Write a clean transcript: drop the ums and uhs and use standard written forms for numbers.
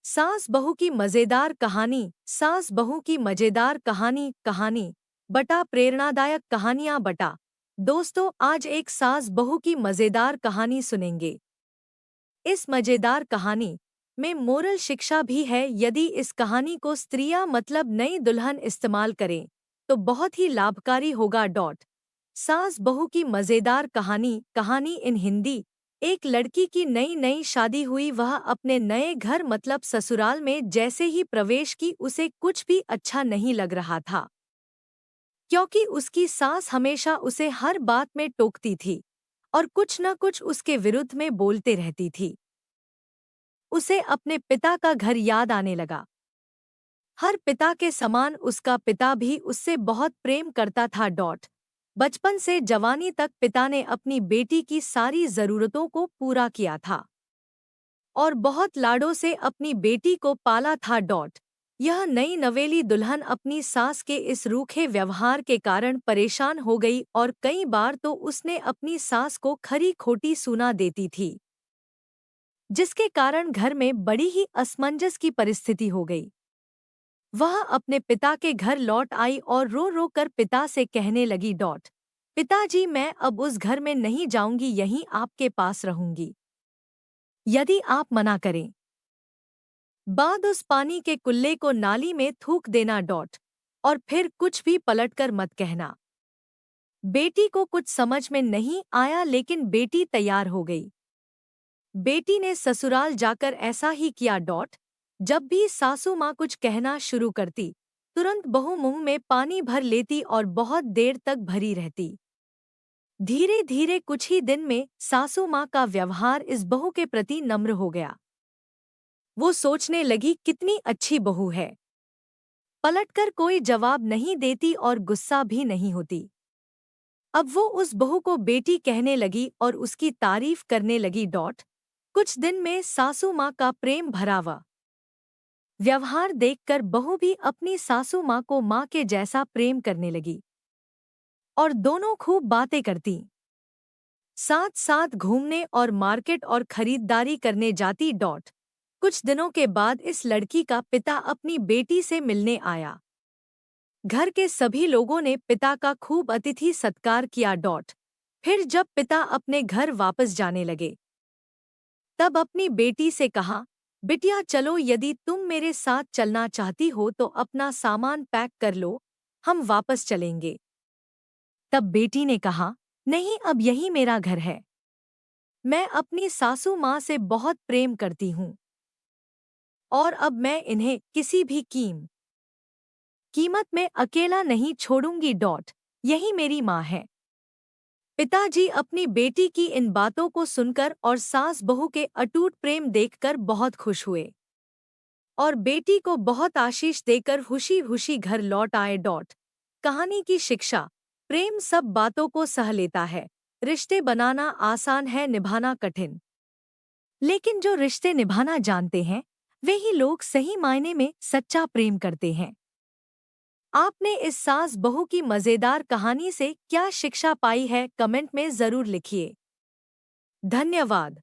सास बहू की मजेदार कहानी। सास बहू की मजेदार कहानी। कहानी बटा प्रेरणादायक कहानियां बटा। दोस्तों, आज एक सास बहू की मजेदार कहानी सुनेंगे। इस मजेदार कहानी में मोरल शिक्षा भी है। यदि इस कहानी को स्त्रियां मतलब नई दुल्हन इस्तेमाल करें तो बहुत ही लाभकारी होगा। सास बहू की मजेदार कहानी। कहानी इन हिंदी। एक लड़की की नई नई शादी हुई। वह अपने नए घर मतलब ससुराल में जैसे ही प्रवेश की उसे कुछ भी अच्छा नहीं लग रहा था, क्योंकि उसकी सास हमेशा उसे हर बात में टोकती थी और कुछ न कुछ उसके विरुद्ध में बोलते रहती थी। उसे अपने पिता का घर याद आने लगा। हर पिता के समान उसका पिता भी उससे बहुत प्रेम करता था। बचपन से जवानी तक पिता ने अपनी बेटी की सारी जरूरतों को पूरा किया था और बहुत लाडों से अपनी बेटी को पाला था। यह नई नवेली दुल्हन अपनी सास के इस रूखे व्यवहार के कारण परेशान हो गई और कई बार तो उसने अपनी सास को खरी खोटी सुना देती थी, जिसके कारण घर में बड़ी ही असमंजस की परिस्थिति हो गई। वह अपने पिता के घर लौट आई और रो रो कर पिता से कहने लगी, पिताजी, मैं अब उस घर में नहीं जाऊंगी, यहीं आपके पास रहूंगी, यदि आप मना करें। बाद उस पानी के कुल्ले को नाली में थूक देना। और फिर कुछ भी पलटकर मत कहना। बेटी को कुछ समझ में नहीं आया, लेकिन बेटी तैयार हो गई। बेटी ने ससुराल जाकर ऐसा ही किया। जब भी सासू माँ कुछ कहना शुरू करती, तुरंत बहू मुंह में पानी भर लेती और बहुत देर तक भरी रहती। धीरे धीरे कुछ ही दिन में सासू माँ का व्यवहार इस बहू के प्रति नम्र हो गया। वो सोचने लगी, कितनी अच्छी बहू है, पलटकर कोई जवाब नहीं देती और गुस्सा भी नहीं होती। अब वो उस बहू को बेटी कहने लगी और उसकी तारीफ करने लगी। कुछ दिन में सासू माँ का प्रेम भरा हुआ व्यवहार देखकर बहू भी अपनी सासू माँ को माँ के जैसा प्रेम करने लगी और दोनों खूब बातें करती, साथ साथ घूमने और मार्केट और खरीदारी करने जाती। कुछ दिनों के बाद इस लड़की का पिता अपनी बेटी से मिलने आया। घर के सभी लोगों ने पिता का खूब अतिथि सत्कार किया। फिर जब पिता अपने घर वापस जाने लगे, तब अपनी बेटी से कहा, बिटिया चलो, यदि तुम मेरे साथ चलना चाहती हो तो अपना सामान पैक कर लो, हम वापस चलेंगे। तब बेटी ने कहा, नहीं, अब यही मेरा घर है। मैं अपनी सासू माँ से बहुत प्रेम करती हूँ और अब मैं इन्हें किसी भी कीमत में अकेला नहीं छोड़ूंगी। यही मेरी माँ है। पिताजी अपनी बेटी की इन बातों को सुनकर और सास बहू के अटूट प्रेम देखकर बहुत खुश हुए और बेटी को बहुत आशीष देकर खुशी खुशी घर लौट आए। कहानी की शिक्षा। प्रेम सब बातों को सह लेता है। रिश्ते बनाना आसान है, निभाना कठिन। लेकिन जो रिश्ते निभाना जानते हैं, वे ही लोग सही मायने में सच्चा प्रेम करते हैं। आपने इस सास बहू की मजेदार कहानी से क्या शिक्षा पाई है, कमेंट में जरूर लिखिए। धन्यवाद।